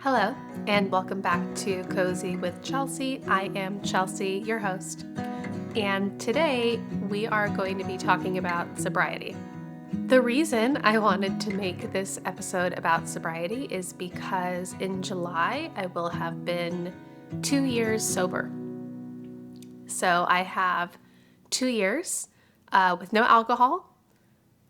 Hello, and welcome back to Cozy with Chelsea. I am Chelsea, your host, and today we are going to be talking about sobriety. The reason I wanted to make this episode about sobriety is because in July I will have been 2 years sober. So I have 2 years with no alcohol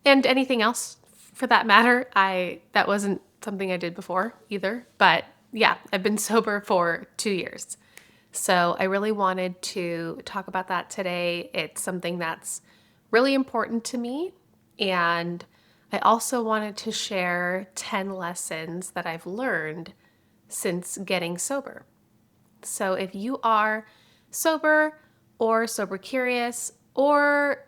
and anything else for that matter. That wasn't something I did before either, but yeah, I've been sober for 2 years. So I really wanted to talk about that today. It's something that's really important to me, and I also wanted to share 10 lessons that I've learned since getting sober. So if you are sober or sober curious, or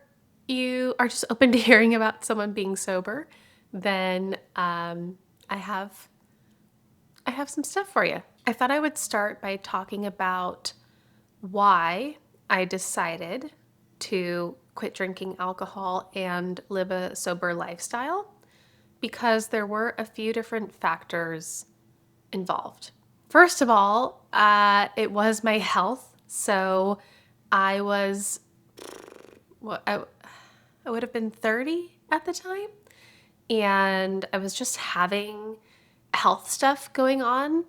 you are just open to hearing about someone being sober, then I have some stuff for you. I thought I would start by talking about why I decided to quit drinking alcohol and live a sober lifestyle, because there were a few different factors involved. First of all, it was my health. So I was, what, I would have been 30 at the time, and I was just having health stuff going on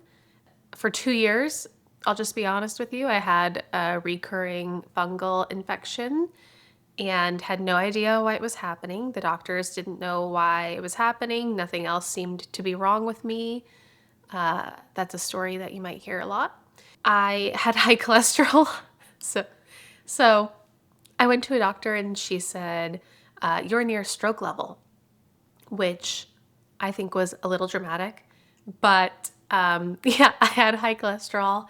for 2 years. I'll just be honest with you. I had a recurring fungal infection and had no idea why it was happening. The doctors didn't know why it was happening. Nothing else seemed to be wrong with me. That's a story that you might hear a lot. I had high cholesterol. So I went to a doctor and she said, you're near stroke level, which I think was a little dramatic. But yeah, I had high cholesterol.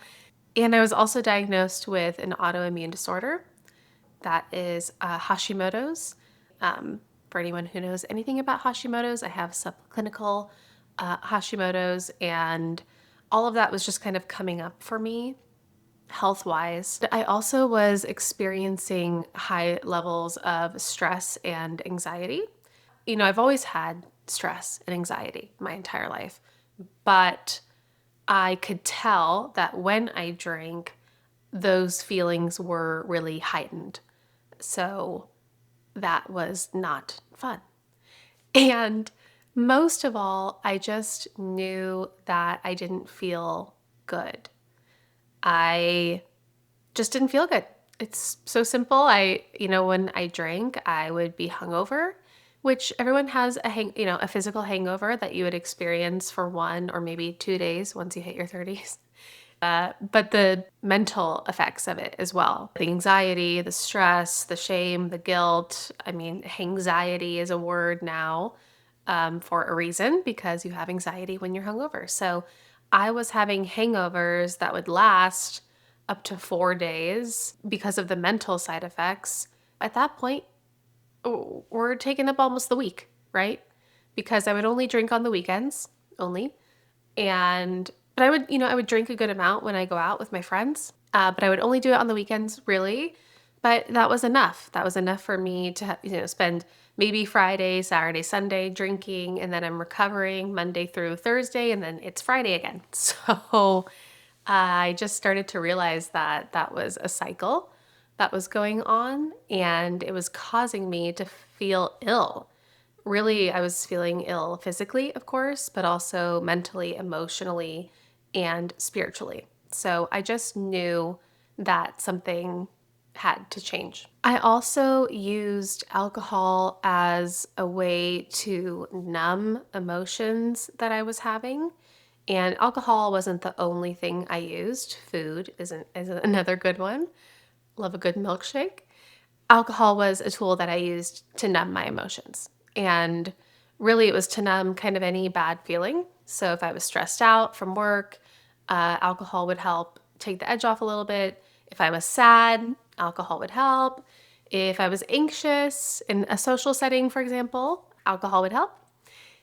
And I was also diagnosed with an autoimmune disorder that is Hashimoto's. For anyone who knows anything about Hashimoto's, I have subclinical Hashimoto's, and all of that was just kind of coming up for me health-wise. I also was experiencing high levels of stress and anxiety. You know, I've always had stress and anxiety my entire life, but I could tell that when I drank, those feelings were really heightened. So that was not fun. And most of all, I just knew that I didn't feel good. I just didn't feel good. It's so simple. When I drank, I would be hungover, which everyone has a physical hangover that you would experience for 1 or maybe 2 days once you hit your 30s. But the mental effects of it as well. The anxiety, the stress, the shame, the guilt. I mean, anxiety is a word now for a reason, because you have anxiety when you're hungover. So I was having hangovers that would last up to 4 days because of the mental side effects. At that point, we're taking up almost the week, right? Because I would only drink on the weekends only. But I would drink a good amount when I go out with my friends. But I would only do it on the weekends, really. But that was enough. That was enough for me to, spend maybe Friday, Saturday, Sunday drinking, and then I'm recovering Monday through Thursday, and then it's Friday again. So I just started to realize that that was a cycle that was going on, and it was causing me to feel ill. Really, I was feeling ill physically, of course, but also mentally, emotionally, and spiritually. So I just knew that something had to change. I also used alcohol as a way to numb emotions that I was having. And alcohol wasn't the only thing I used. Food is another good one. Love a good milkshake. Alcohol was a tool that I used to numb my emotions. And really, it was to numb kind of any bad feeling. So if I was stressed out from work, alcohol would help take the edge off a little bit. If I was sad, alcohol would help. If I was anxious in a social setting, for example, alcohol would help.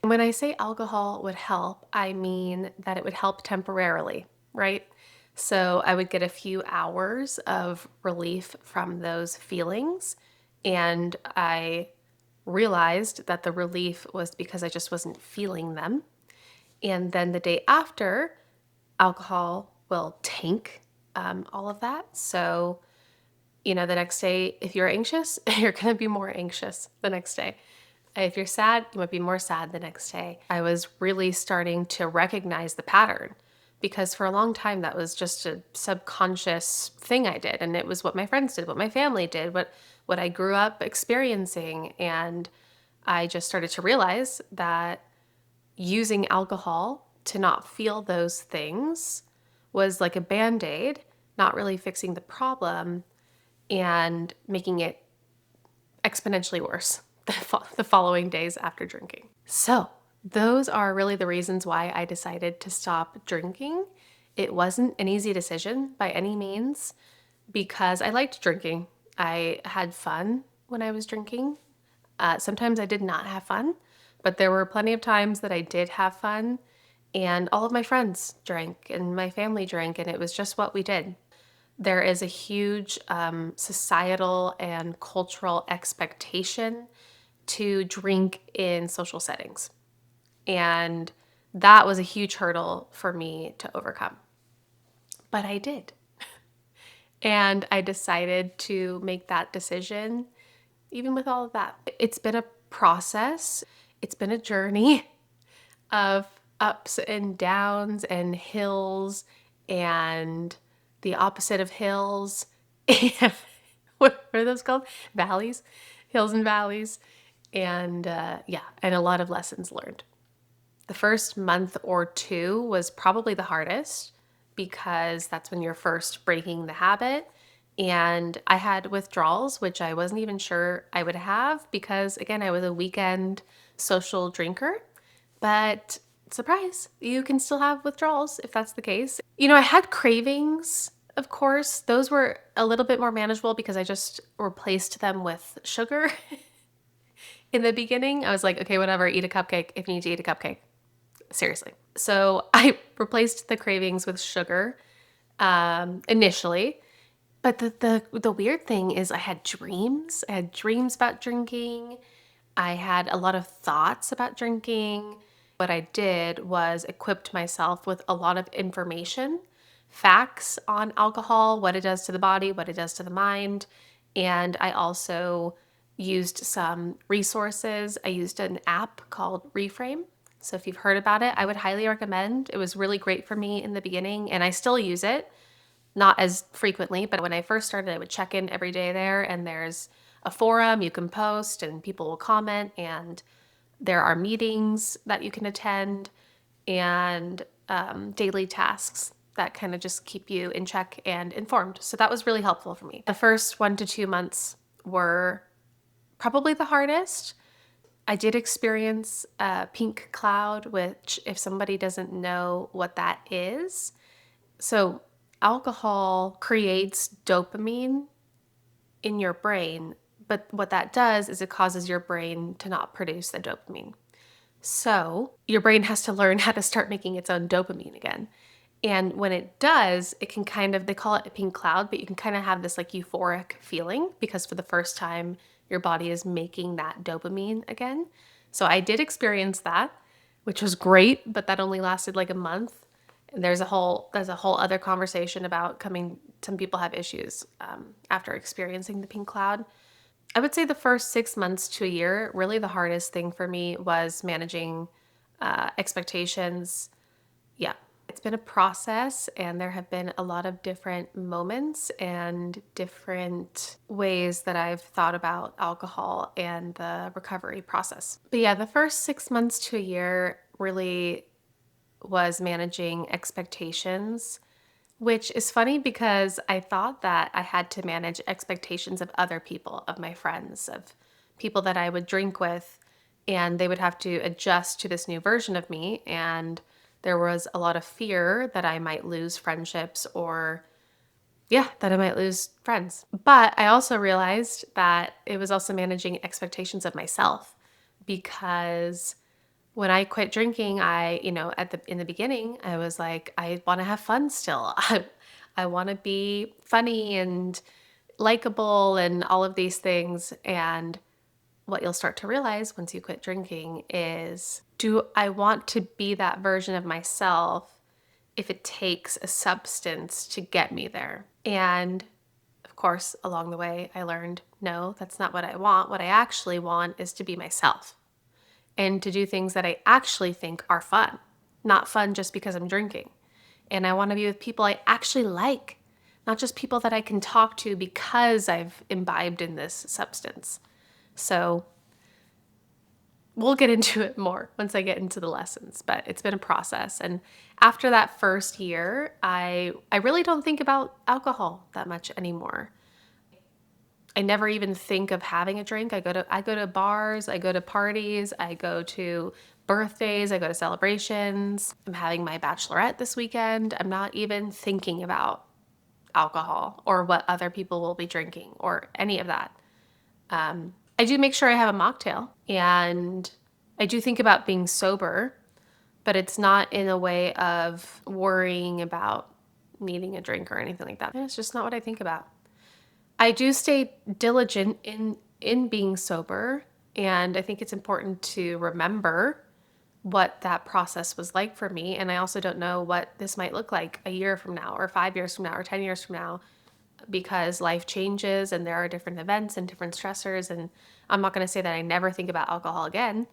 And when I say alcohol would help, I mean that it would help temporarily, right? So I would get a few hours of relief from those feelings. And I realized that the relief was because I just wasn't feeling them. And then the day after, alcohol will tank all of that. So, the next day, if you're anxious, you're going to be more anxious the next day. If you're sad, you might be more sad the next day. I was really starting to recognize the pattern because for a long time that was just a subconscious thing I did, and it was what my friends did, what my family did, what I grew up experiencing. And I just started to realize that using alcohol to not feel those things was like a band-aid, not really fixing the problem and making it exponentially worse the following days after drinking. So, those are really the reasons why I decided to stop drinking. It wasn't an easy decision by any means because I liked drinking. I had fun when I was drinking. Sometimes I did not have fun, but there were plenty of times that I did have fun. And all of my friends drank and my family drank, and it was just what we did. There is a huge societal and cultural expectation to drink in social settings. And that was a huge hurdle for me to overcome. But I did. And I decided to make that decision, even with all of that. It's been a process, it's been a journey of ups and downs and hills and the opposite of hills. And what are those called? Valleys, hills and valleys. And and a lot of lessons learned. The first month or two was probably the hardest because that's when you're first breaking the habit. And I had withdrawals, which I wasn't even sure I would have because, again, I was a weekend social drinker. But surprise, you can still have withdrawals if that's the case. I had cravings, of course. Those were a little bit more manageable because I just replaced them with sugar. In the beginning, I was like, okay, whatever, eat a cupcake if you need to eat a cupcake. Seriously. So I replaced the cravings with sugar initially. But the weird thing is I had dreams. I had dreams about drinking. I had a lot of thoughts about drinking. What I did was equipped myself with a lot of information, facts on alcohol, what it does to the body, what it does to the mind. And I also used some resources. I used an app called Reframe. So if you've heard about it, I would highly recommend. It was really great for me in the beginning, and I still use it. Not as frequently, but when I first started, I would check in every day there, and there's a forum you can post and people will comment, and there are meetings that you can attend and daily tasks that kind of just keep you in check and informed. So that was really helpful for me. The first 1 to 2 months were probably the hardest. I did experience a pink cloud, which if somebody doesn't know what that is, so alcohol creates dopamine in your brain, but what that does is it causes your brain to not produce the dopamine. So your brain has to learn how to start making its own dopamine again. And when it does, it can they call it a pink cloud, but you can kind of have this like euphoric feeling because for the first time, your body is making that dopamine again. So I did experience that, which was great, but that only lasted like a month. And there's a whole other conversation about some people have issues after experiencing the pink cloud. I would say the first 6 months to a year, really the hardest thing for me was managing expectations. Yeah, it's been a process, and there have been a lot of different moments and different ways that I've thought about alcohol and the recovery process. But yeah, the first 6 months to a year really was managing expectations, which is funny because I thought that I had to manage expectations of other people, of my friends, of people that I would drink with, and they would have to adjust to this new version of me. And there was a lot of fear that I might lose friendships or, yeah, that I might lose friends. But I also realized that it was also managing expectations of myself because when I quit drinking, in the beginning, I was like, I want to have fun still. I want to be funny and likable and all of these things. And what you'll start to realize once you quit drinking is, do I want to be that version of myself if it takes a substance to get me there. And of course, along the way, I learned, no, that's not what I want. What I actually want is to be myself and to do things that I actually think are fun, not fun just because I'm drinking. And I want to be with people I actually like, not just people that I can talk to because I've imbibed in this substance. So we'll get into it more once I get into the lessons, but it's been a process. And after that first year, I really don't think about alcohol that much anymore. I never even think of having a drink. I go to bars, I go to parties, I go to birthdays, I go to celebrations. I'm having my bachelorette this weekend. I'm not even thinking about alcohol or what other people will be drinking or any of that. I do make sure I have a mocktail, and I do think about being sober, but it's not in a way of worrying about needing a drink or anything like that. It's just not what I think about. I do stay diligent in being sober, and I think it's important to remember what that process was like for me. And I also don't know what this might look like a year from now or 5 years from now or 10 years from now, because life changes and there are different events and different stressors. And I'm not going to say that I never think about alcohol again,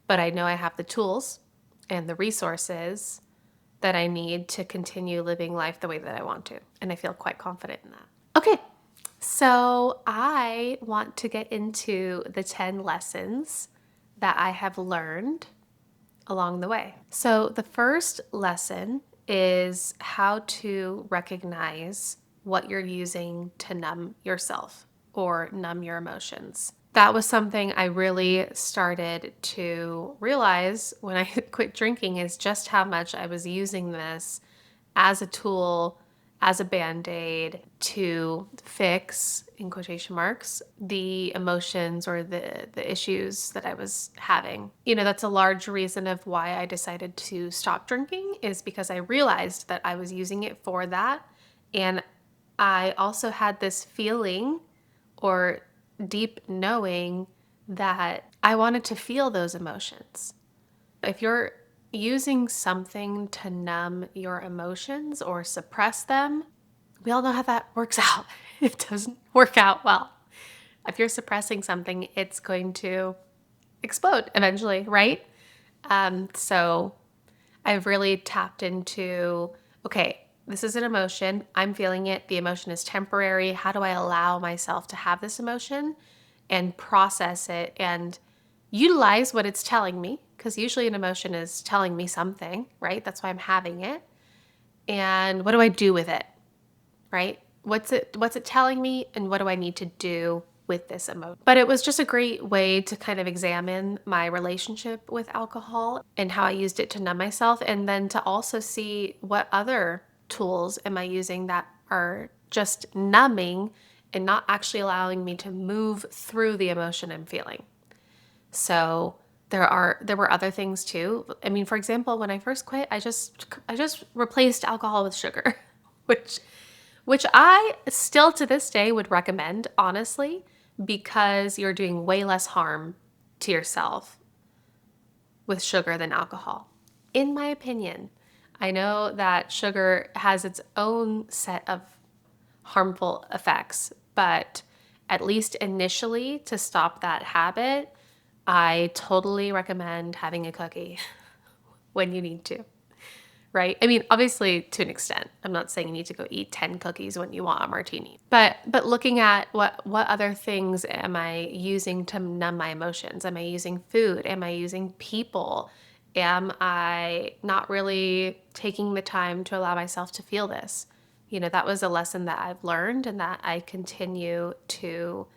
but I know I have the tools and the resources that I need to continue living life the way that I want to. And I feel quite confident in that. Okay, so I want to get into the 10 lessons that I have learned along the way. So the first lesson is how to recognize what you're using to numb yourself or numb your emotions. That was something I really started to realize when I quit drinking, is just how much I was using this as a tool, as a band-aid to fix, in quotation marks, the emotions or the issues that I was having. That's a large reason of why I decided to stop drinking, is because I realized that I was using it for that. And I also had this feeling or deep knowing that I wanted to feel those emotions. If you're using something to numb your emotions or suppress them, we all know how that works out. It doesn't work out well. If you're suppressing something, it's going to explode eventually, right? So I've really tapped into, okay, this is an emotion. I'm feeling it. The emotion is temporary. How do I allow myself to have this emotion and process it and utilize what it's telling me? Because usually an emotion is telling me something, right? That's why I'm having it. And what do I do with it, right? What's it telling me, and what do I need to do with this emotion? But it was just a great way to kind of examine my relationship with alcohol and how I used it to numb myself, and then to also see what other tools am I using that are just numbing and not actually allowing me to move through the emotion I'm feeling. So there were other things too. I mean, for example, when I first quit, I just replaced alcohol with sugar, which I still to this day would recommend, honestly, because you're doing way less harm to yourself with sugar than alcohol, in my opinion. I know that sugar has its own set of harmful effects, but at least initially, to stop that habit, I totally recommend having a cookie when you need to, right? I mean, obviously to an extent. I'm not saying you need to go eat 10 cookies when you want a martini. But looking at what other things am I using to numb my emotions? Am I using food? Am I using people? Am I not really taking the time to allow myself to feel this? That was a lesson that I've learned and that I continue to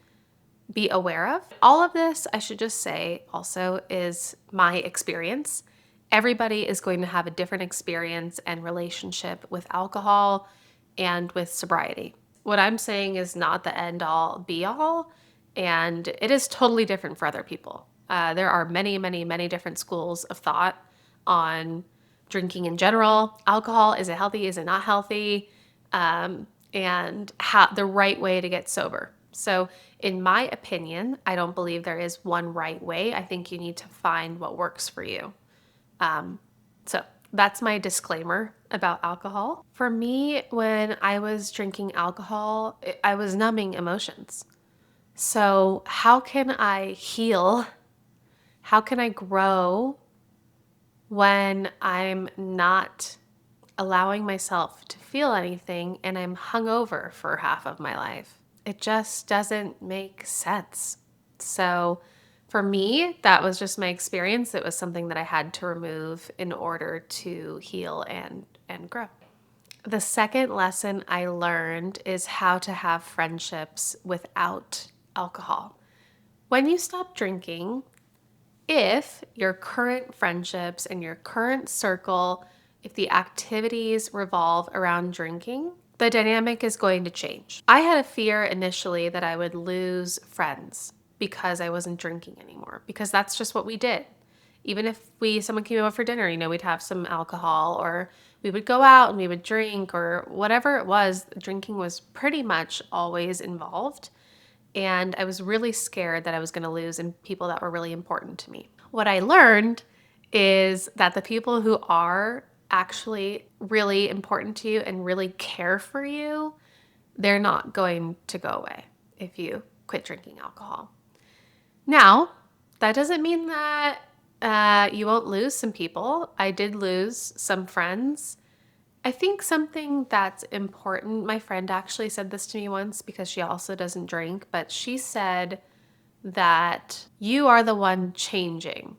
be aware of. All of this, I should just say also, is my experience. Everybody is going to have a different experience and relationship with alcohol and with sobriety. What I'm saying is not the end all be all, and it is totally different for other people. There are many, many, many different schools of thought on drinking in general. Alcohol, is it healthy? Is it not healthy? And how the right way to get sober. So in my opinion, I don't believe there is one right way. I think you need to find what works for you. So that's my disclaimer about alcohol. For me, when I was drinking alcohol, I was numbing emotions. So, how can I heal? How can I grow when I'm not allowing myself to feel anything and I'm hungover for half of my life? It just doesn't make sense. So, for me, that was just my experience. It was something that I had to remove in order to heal and grow. The second lesson I learned is how to have friendships without alcohol. When you stop drinking, if your current friendships and your current circle, if the activities revolve around drinking, the dynamic is going to change. I had a fear initially that I would lose friends because I wasn't drinking anymore, because that's just what we did. Even if someone came over for dinner, we'd have some alcohol, or we would go out and we would drink, or whatever it was, drinking was pretty much always involved. And I was really scared that I was going to lose people that were really important to me. What I learned is that the people who are actually really important to you and really care for you, they're not going to go away if you quit drinking alcohol. Now, that doesn't mean that you won't lose some people. I did lose some friends. I think something that's important, my friend actually said this to me once because she also doesn't drink, but she said that you are the one changing.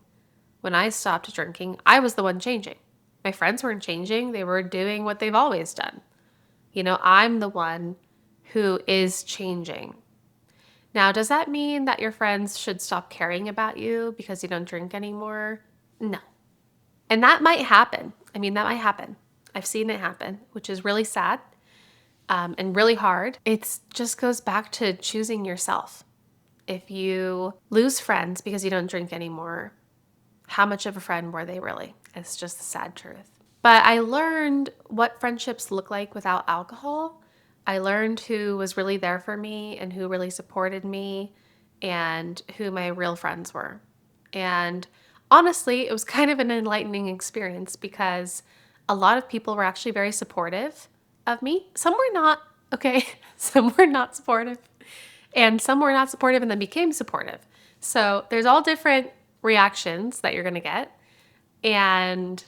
When I stopped drinking, I was the one changing. My friends weren't changing. They were doing what they've always done. I'm the one who is changing. Now, does that mean that your friends should stop caring about you because you don't drink anymore? No. And that might happen. That might happen. I've seen it happen, which is really sad and really hard. It just goes back to choosing yourself. If you lose friends because you don't drink anymore, how much of a friend were they really? It's just the sad truth. But I learned what friendships look like without alcohol. I learned who was really there for me and who really supported me and who my real friends were. And honestly, it was kind of an enlightening experience because a lot of people were actually very supportive of me. Some were not, okay? Some were not supportive. And some were not supportive and then became supportive. So there's all different reactions that you're going to get. And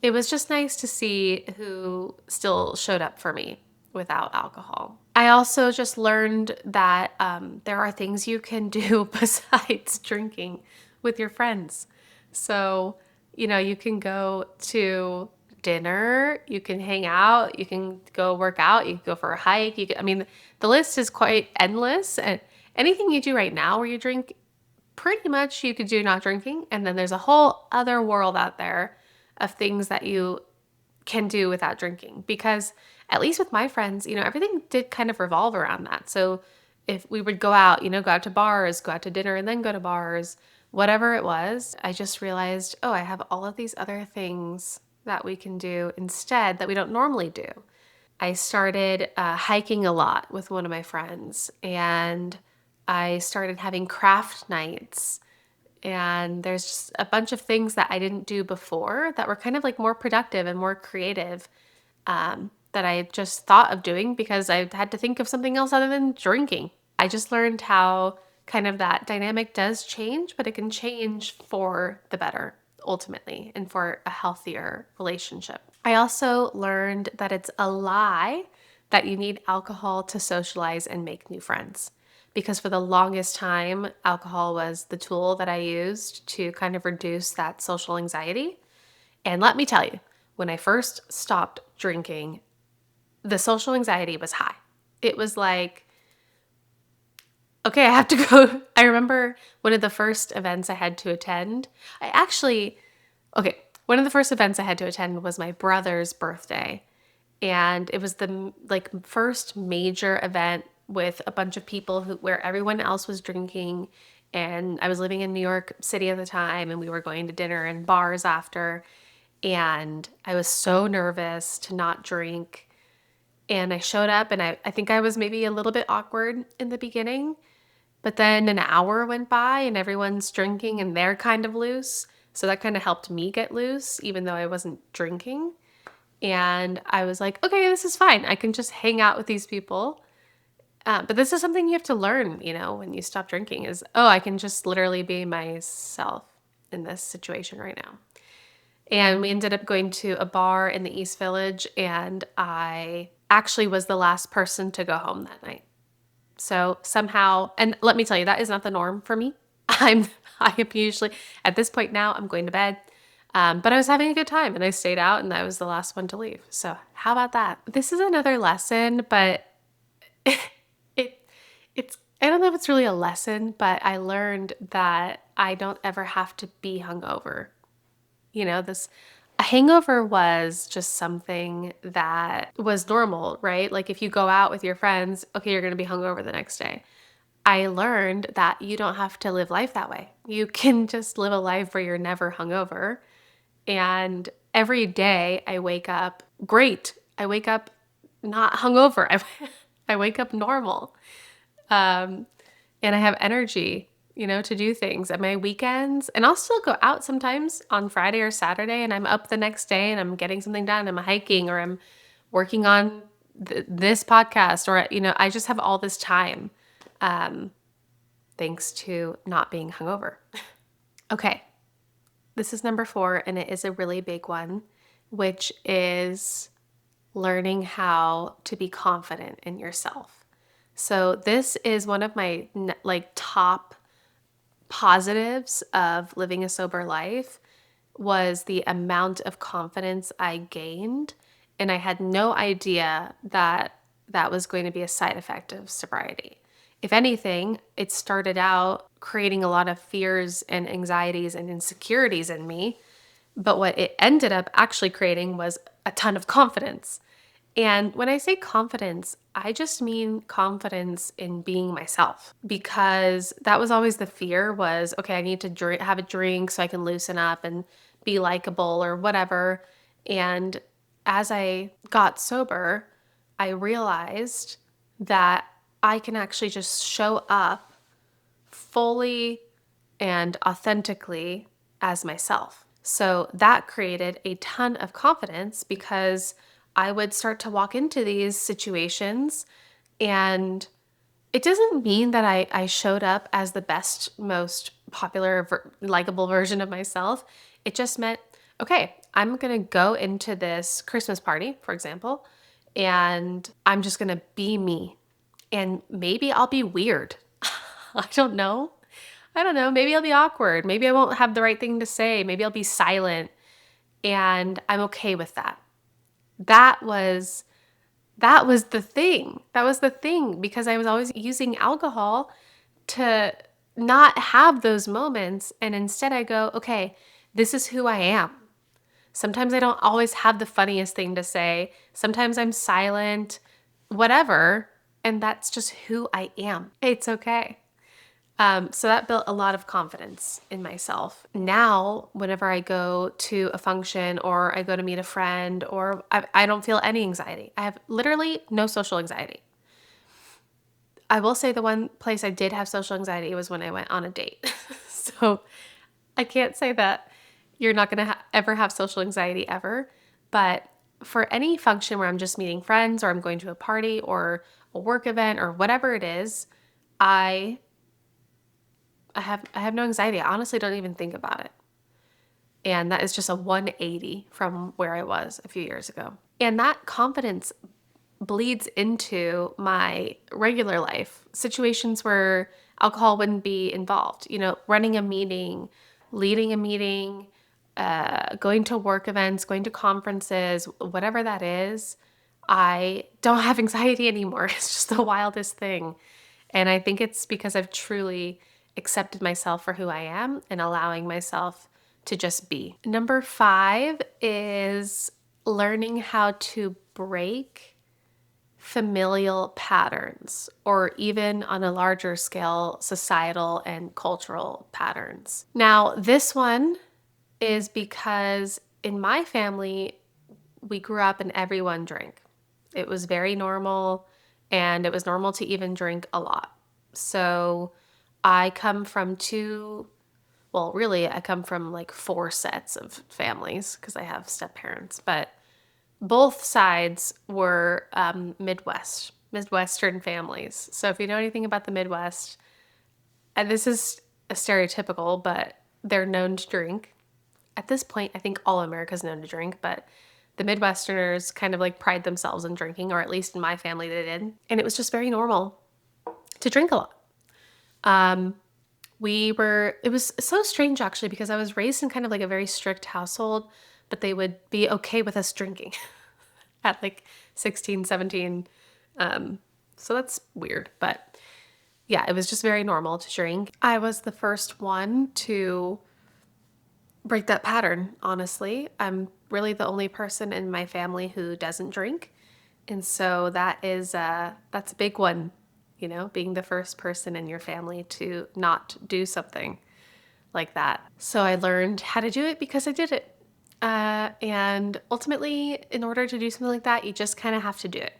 it was just nice to see who still showed up for me without alcohol. I also just learned that there are things you can do besides drinking with your friends. So, you can go to dinner, you can hang out, you can go work out, you can go for a hike. The list is quite endless. And anything you do right now where you drink, pretty much you could do not drinking. And then there's a whole other world out there of things that you can do without drinking, because at least with my friends, everything did kind of revolve around that. So if we would go out, go out to bars, go out to dinner and then go to bars, whatever it was, I just realized, oh, I have all of these other things that we can do instead that we don't normally do. I started hiking a lot with one of my friends, and I started having craft nights. And there's just a bunch of things that I didn't do before that were kind of like more productive and more creative that I just thought of doing because I had to think of something else other than drinking. I just learned how kind of that dynamic does change, but it can change for the better ultimately and for a healthier relationship. I also learned that it's a lie that you need alcohol to socialize and make new friends. Because for the longest time, alcohol was the tool that I used to kind of reduce that social anxiety. And let me tell you, when I first stopped drinking, the social anxiety was high. It was like, okay, I have to go. I remember one of the first events I had to attend. One of the first events I had to attend was my brother's birthday. And it was the first major event with a bunch of people where everyone else was drinking. And I was living in New York City at the time, and we were going to dinner and bars after. And I was so nervous to not drink. And I showed up, and I think I was maybe a little bit awkward in the beginning. But then an hour went by and everyone's drinking and they're kind of loose. So that kind of helped me get loose, even though I wasn't drinking. And I was like, okay, this is fine. I can just hang out with these people. But this is something you have to learn, when you stop drinking is, oh, I can just literally be myself in this situation right now. And we ended up going to a bar in the East Village, and I actually was the last person to go home that night. So somehow, and let me tell you, that is not the norm for me. I am usually, at this point now, I'm going to bed. But I was having a good time and I stayed out and I was the last one to leave. So how about that? This is another lesson, but it I don't know if it's really a lesson, but I learned that I don't ever have to be hungover. This a hangover was just something that was normal, right? Like if you go out with your friends, okay, you're going to be hungover the next day. I learned that you don't have to live life that way. You can just live a life where you're never hungover. And every day I wake up great. I wake up not hungover. I wake up normal. Um, and I have energy, to do things at my weekends. And I'll still go out sometimes on Friday or Saturday, and I'm up the next day and I'm getting something done. I'm hiking or I'm working on this podcast, or, I just have all this time thanks to not being hungover. Okay, this is number 4, and it is a really big one, which is learning how to be confident in yourself. So this is one of my top positives of living a sober life was the amount of confidence I gained, and I had no idea that that was going to be a side effect of sobriety. If anything, it started out creating a lot of fears and anxieties and insecurities in me, but what it ended up actually creating was a ton of confidence. And when I say confidence, I just mean confidence in being myself, because that was always the fear was, okay, I need to have a drink so I can loosen up and be likable or whatever. And as I got sober, I realized that I can actually just show up fully and authentically as myself. So that created a ton of confidence because I would start to walk into these situations, and it doesn't mean that I showed up as the best, most popular, likable version of myself. It just meant, okay, I'm going to go into this Christmas party, for example, and I'm just going to be me. And maybe I'll be weird. I don't know. Maybe I'll be awkward. Maybe I won't have the right thing to say. Maybe I'll be silent. And I'm okay with that. That was the thing. That was the thing, because I was always using alcohol to not have those moments. And instead I go, okay, this is who I am. Sometimes I don't always have the funniest thing to say. Sometimes I'm silent, whatever. And that's just who I am. It's okay. So that built a lot of confidence in myself. Now, whenever I go to a function or I go to meet a friend, or I don't feel any anxiety. I have literally no social anxiety. I will say the one place I did have social anxiety was when I went on a date. So I can't say that you're not going to ever have social anxiety ever. But for any function where I'm just meeting friends or I'm going to a party or a work event or whatever it is, I have no anxiety. I honestly don't even think about it. And that is just a 180 from where I was a few years ago. And that confidence bleeds into my regular life, situations where alcohol wouldn't be involved, running a meeting, leading a meeting, going to work events, going to conferences, whatever that is. I don't have anxiety anymore. It's just the wildest thing. And I think it's because I've truly accepted myself for who I am and allowing myself to just be. Number 5 is learning how to break familial patterns, or even on a larger scale, societal and cultural patterns. Now, this one is because in my family, we grew up and everyone drank. It was very normal, and it was normal to even drink a lot. So I come from really, I come from like 4 sets of families because I have step parents, but both sides were Midwestern families. So if you know anything about the Midwest, and this is a stereotypical, but they're known to drink. At this point, I think all America's known to drink, but the Midwesterners kind of like pride themselves in drinking, or at least in my family they did. And it was just very normal to drink a lot. It was so strange actually, because I was raised in kind of like a very strict household, but they would be okay with us drinking at like 16, 17. So that's weird, but yeah, it was just very normal to drink. I was the first one to break that pattern, honestly. I'm really the only person in my family who doesn't drink. And so that's a big one, being the first person in your family to not do something like that. So I learned how to do it because I did it. And ultimately, in order to do something like that, you just kind of have to do it.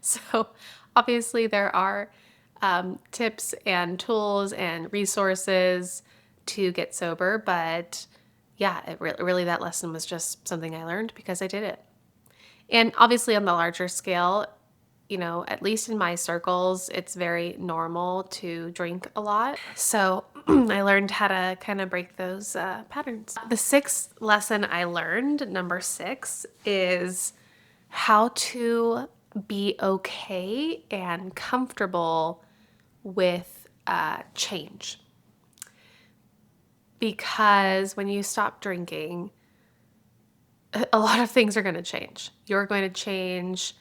So obviously there are tips and tools and resources to get sober, but yeah, really that lesson was just something I learned because I did it. And obviously on the larger scale, at least in my circles, it's very normal to drink a lot. So I learned how to kind of break those patterns. The sixth lesson I learned, number 6, is how to be okay and comfortable with change. Because when you stop drinking, a lot of things are going to change. You're going to change.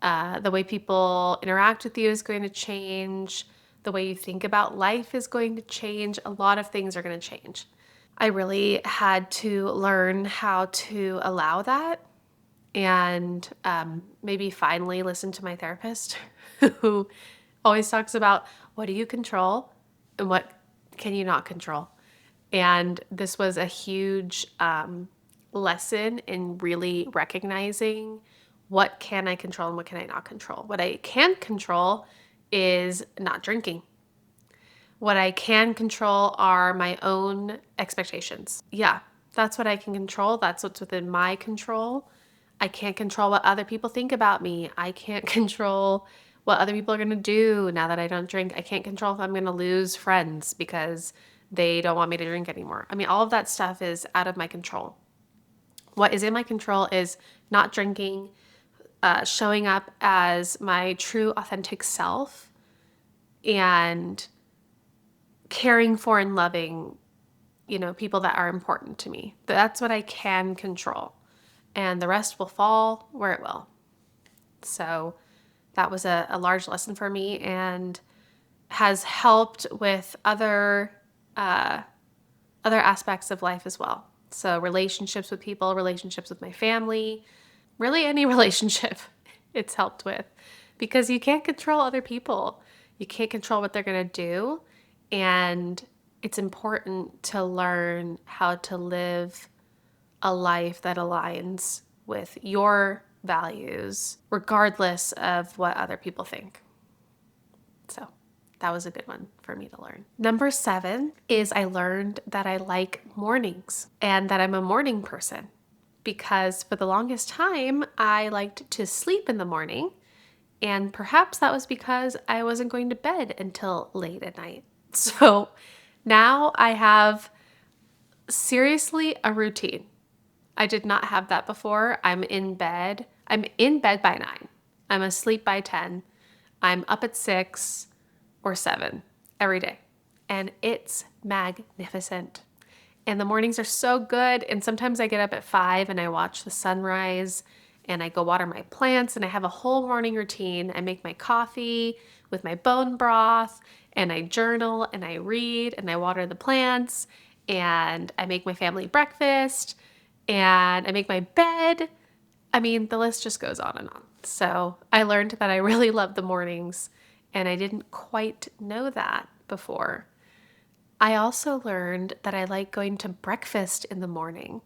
The way people interact with you is going to change. The way you think about life is going to change. A lot of things are going to change. I really had to learn how to allow that and maybe finally listen to my therapist who always talks about what do you control and what can you not control. And this was a huge lesson in really recognizing what can I control and what can I not control. What I can control is not drinking. What I can control are my own expectations. Yeah, that's what I can control. That's what's within my control. I can't control what other people think about me. I can't control what other people are going to do now that I don't drink. I can't control if I'm going to lose friends because they don't want me to drink anymore. I mean, all of that stuff is out of my control. What is in my control is not drinking, showing up as my true, authentic self, and caring for and loving, people that are important to me. That's what I can control. And the rest will fall where it will. So that was a large lesson for me and has helped with other aspects of life as well. So relationships with people, relationships with my family, really any relationship it's helped with, because you can't control other people. You can't control what they're going to do. And it's important to learn how to live a life that aligns with your values, regardless of what other people think. So that was a good one for me to learn. Number 7 is I learned that I like mornings and that I'm a morning person, because for the longest time, I liked to sleep in the morning. And perhaps that was because I wasn't going to bed until late at night. So now I have seriously a routine. I did not have that before. I'm in bed by 9. I'm asleep by 10. I'm up at 6 or 7 every day. And it's magnificent. And the mornings are so good. And sometimes I get up at 5 and I watch the sunrise and I go water my plants and I have a whole morning routine. I make my coffee with my bone broth and I journal and I read and I water the plants and I make my family breakfast and I make my bed. I mean, the list just goes on and on. So I learned that I really love the mornings, and I didn't quite know that before. I also learned that I like going to breakfast in the morning,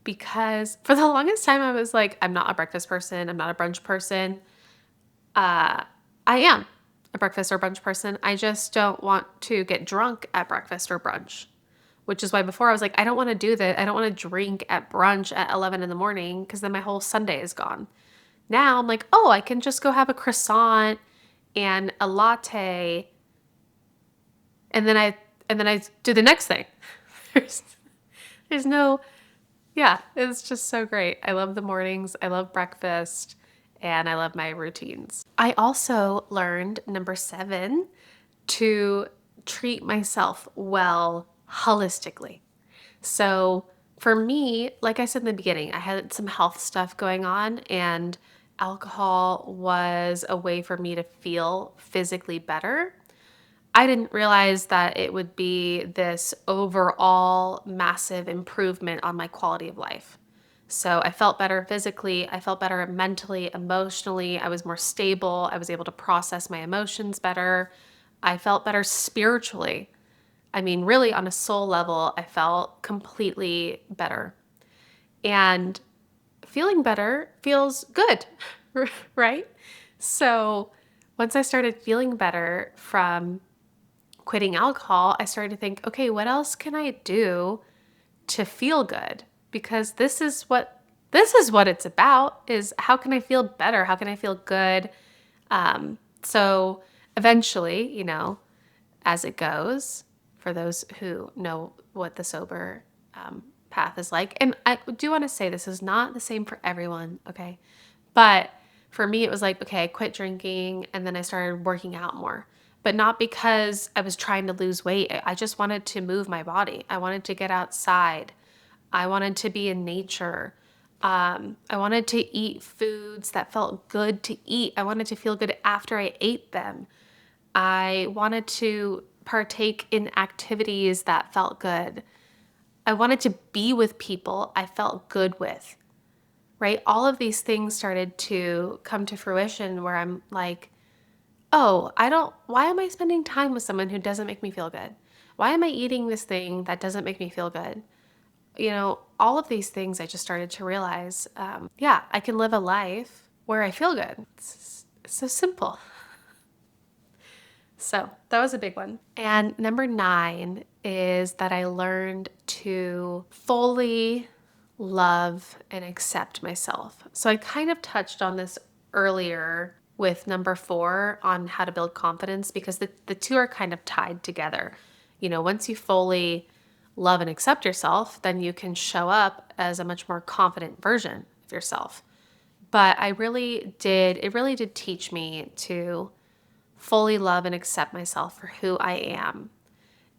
because for the longest time I was like, I'm not a breakfast person. I'm not a brunch person. I am a breakfast or brunch person. I just don't want to get drunk at breakfast or brunch. which is why before I was like, I don't want to do that. I don't want to drink at brunch at 11 in the morning because then my whole Sunday is gone. Now I'm like, oh, I can just go have a croissant and a latte, and then I do the next thing. There's there's no yeah, it's just so great. I love the mornings, I love breakfast, and I love my routines. I also learned number 7 to treat myself well holistically. So for me, like I said in the beginning, I had some health stuff going on, and alcohol was a way for me to feel physically better. I didn't realize that it would be this overall massive improvement on my quality of life. So I felt better physically, I felt better mentally, emotionally, I was more stable, I was able to process my emotions better, I felt better spiritually. I mean, really on a soul level, I felt completely better. And feeling better feels good, right? So once I started feeling better from quitting alcohol, I started to think, okay, what else can I do to feel good? Because this is what it's about, is how can I feel better? How can I feel good? So eventually, as it goes, for those who know what the sober path is like. And I do want to say this is not the same for everyone, okay? But for me, it was like, okay, I quit drinking and then I started working out more. But not because I was trying to lose weight. I just wanted to move my body. I wanted to get outside. I wanted to be in nature. I wanted to eat foods that felt good to eat. I wanted to feel good after I ate them. I wanted to partake in activities that felt good. I wanted to be with people I felt good with, right? All of these things started to come to fruition where I'm like, oh, why am I spending time with someone who doesn't make me feel good? Why am I eating this thing that doesn't make me feel good? All of these things I just started to realize, yeah, I can live a life where I feel good. It's so simple. So that was a big one. And number 9 is that I learned to fully love and accept myself. So I kind of touched on this earlier with number 4 on how to build confidence, because the two are kind of tied together. Once you fully love and accept yourself, then you can show up as a much more confident version of yourself. But it really did teach me to fully love and accept myself for who I am.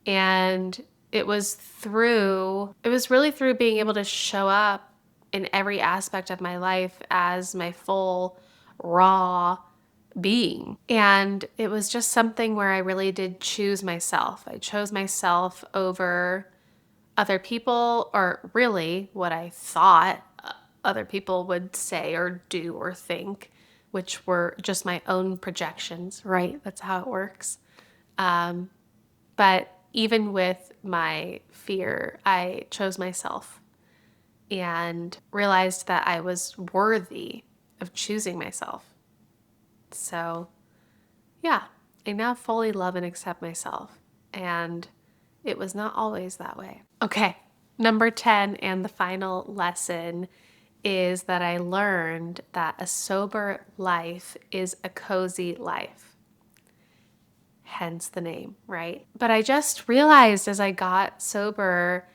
And it was really through being able to show up in every aspect of my life as my full, raw being. And it was just something where I really did choose myself. I chose myself over other people, or really what I thought other people would say or do or think, which were just my own projections, right? That's how it works. But even with my fear, I chose myself and realized that I was worthy of choosing myself. So, yeah, I now fully love and accept myself. And it was not always that way. Okay, number 10 and the final lesson is that I learned that a sober life is a cozy life. Hence the name, right? But I just realized as I got sober,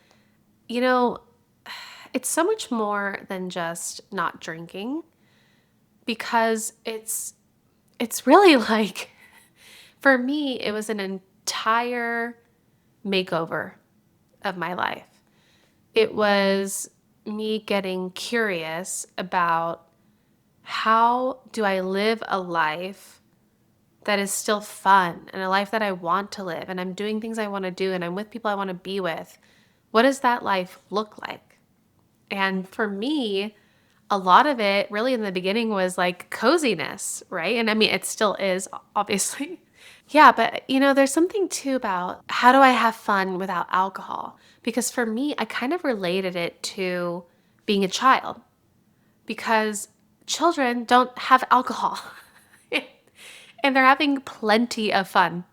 it's so much more than just not drinking, because it's really like, for me, it was an entire makeover of my life. It was me getting curious about, how do I live a life that is still fun and a life that I want to live, and I'm doing things I want to do and I'm with people I want to be with. What does that life look like? And for me, a lot of it really in the beginning was like coziness, right? And I mean, it still is, obviously. Yeah, but there's something too about, how do I have fun without alcohol? Because for me, I kind of related it to being a child, because children don't have alcohol and they're having plenty of fun,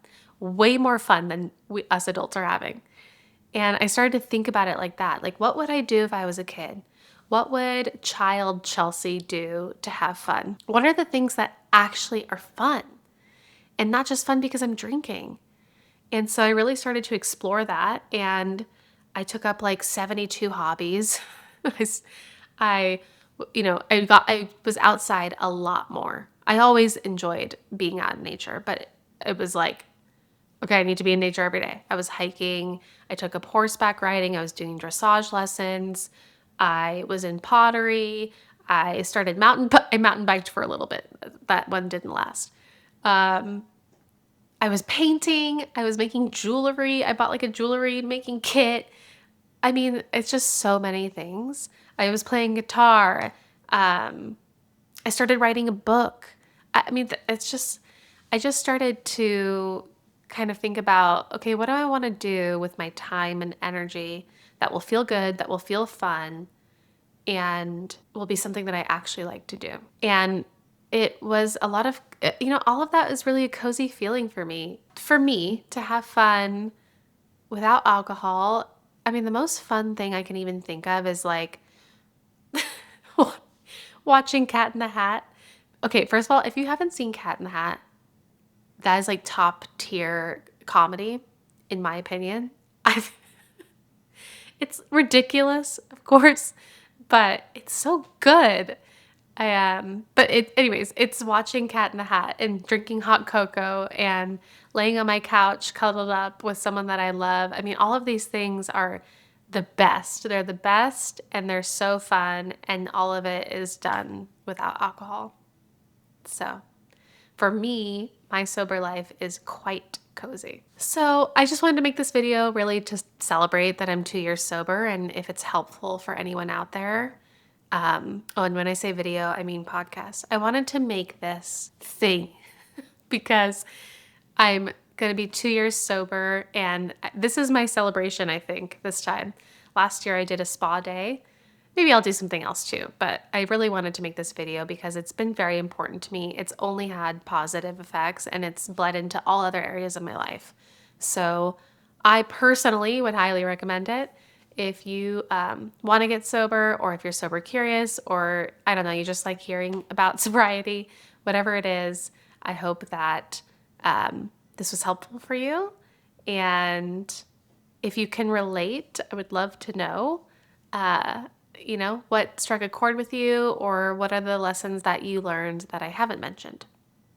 way more fun than us adults are having. And I started to think about it like that. Like, what would I do if I was a kid? What would child Chelsea do to have fun? What are the things that actually are fun? And not just fun because I'm drinking. And so I really started to explore that. And I took up like 72 hobbies. I, I was outside a lot more. I always enjoyed being out in nature, but it was like, okay, I need to be in nature every day. I was hiking. I took up horseback riding. I was doing dressage lessons. I was in pottery. I started I mountain biked for a little bit. That one didn't last. I was painting. I was making jewelry. I bought like a jewelry making kit. I mean, it's just so many things. I was playing guitar. I started writing a book. I mean, I just started to kind of think about, okay, what do I want to do with my time and energy that will feel good, that will feel fun, and will be something that I actually like to do. And it was a lot of, all of that is really a cozy feeling for me. For me to have fun without alcohol, I mean, the most fun thing I can even think of is like watching Cat in the Hat. Okay, first of all, if you haven't seen Cat in the Hat, that is like top tier comedy, in my opinion. It's ridiculous, of course, but it's so good. Anyways, it's watching Cat in the Hat and drinking hot cocoa and laying on my couch, cuddled up with someone that I love. I mean, all of these things are the best. They're the best and they're so fun, and all of it is done without alcohol. So for me, my sober life is quite cozy. So I just wanted to make this video really to celebrate that I'm 2 years sober, and if it's helpful for anyone out there. And when I say video, I mean podcast. I wanted to make this thing because I'm going to be 2 years sober, and this is my celebration, I think, this time. Last year I did a spa day. Maybe I'll do something else too, but I really wanted to make this video because it's been very important to me. It's only had positive effects and it's bled into all other areas of my life. So I personally would highly recommend it. If you want to get sober, or if you're sober curious, or I don't know, you just like hearing about sobriety, whatever it is, I hope that this was helpful for you. And if you can relate, I would love to know, what struck a chord with you, or what are the lessons that you learned that I haven't mentioned.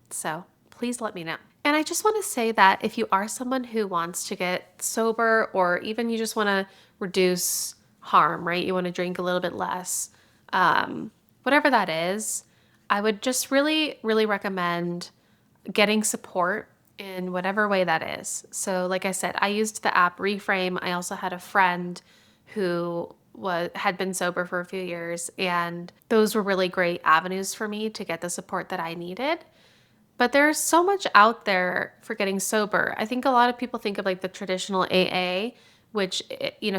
So please let me know. And I just want to say that if you are someone who wants to get sober, or even you just want to reduce harm, right? You want to drink a little bit less, whatever that is, I would just really, really recommend getting support in whatever way that is. So like I said, I used the app Reframe. I also had a friend who had been sober for a few years, and those were really great avenues for me to get the support that I needed. But there's so much out there for getting sober. I think a lot of people think of like the traditional AA, which,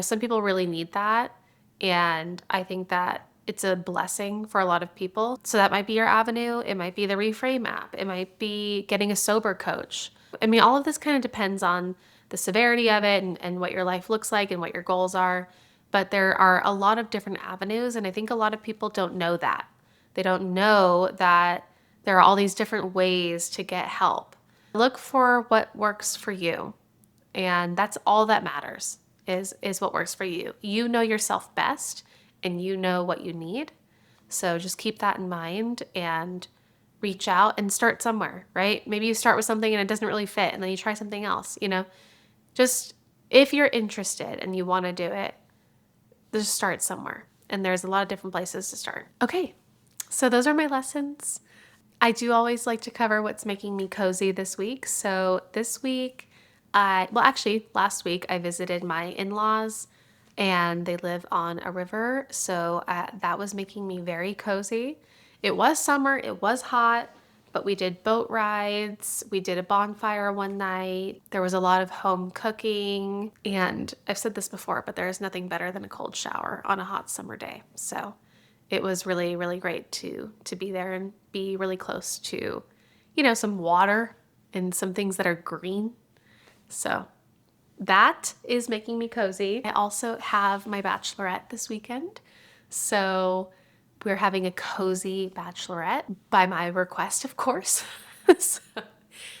some people really need that. And I think that it's a blessing for a lot of people. So that might be your avenue. It might be the Reframe app. It might be getting a sober coach. I mean, all of this kind of depends on the severity of it, and what your life looks like and what your goals are. But there are a lot of different avenues. And I think a lot of people don't know that. They don't know that there are all these different ways to get help. Look for what works for you. And that's all that matters, is what works for you. You know yourself best, and you know what you need. So just keep that in mind and reach out and start somewhere, right? Maybe you start with something and it doesn't really fit, and then you try something else, Just if you're interested and you want to do it, just start somewhere. And there's a lot of different places to start. Okay, so those are my lessons. I do always like to cover what's making me cozy this week. So this week, last week I visited my in-laws, and they live on a river. So that was making me very cozy. It was summer, it was hot, but we did boat rides. We did a bonfire one night. There was a lot of home cooking. And I've said this before, but there is nothing better than a cold shower on a hot summer day. So it was really, really great to be there and be really close to, some water and some things that are green. So that is making me cozy. I also have my bachelorette this weekend. So we're having a cozy bachelorette by my request, of course. so,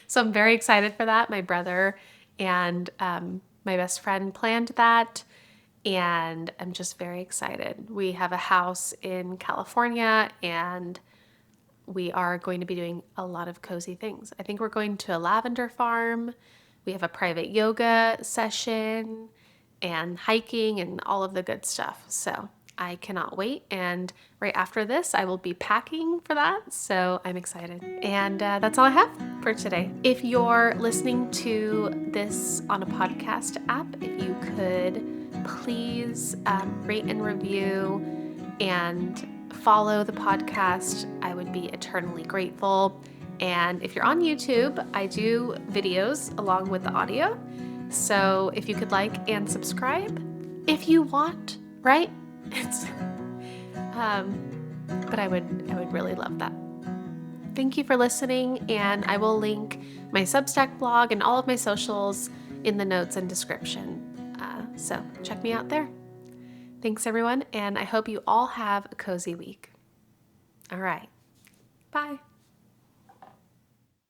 so I'm very excited for that. My brother and my best friend planned that, and I'm just very excited. We have a house in California, and we are going to be doing a lot of cozy things. I think we're going to a lavender farm. We have a private yoga session and hiking and all of the good stuff. So I cannot wait. And right after this, I will be packing for that. So I'm excited. And that's all I have for today. If you're listening to this on a podcast app, if you could please rate and review and follow the podcast, I would be eternally grateful. And if you're on YouTube, I do videos along with the audio. So if you could like and subscribe, if you want, right? It's, but I would really love that. Thank you for listening, and I will link my Substack blog and all of my socials in the notes and description. So check me out there. Thanks, everyone, and I hope you all have a cozy week. All right. Bye.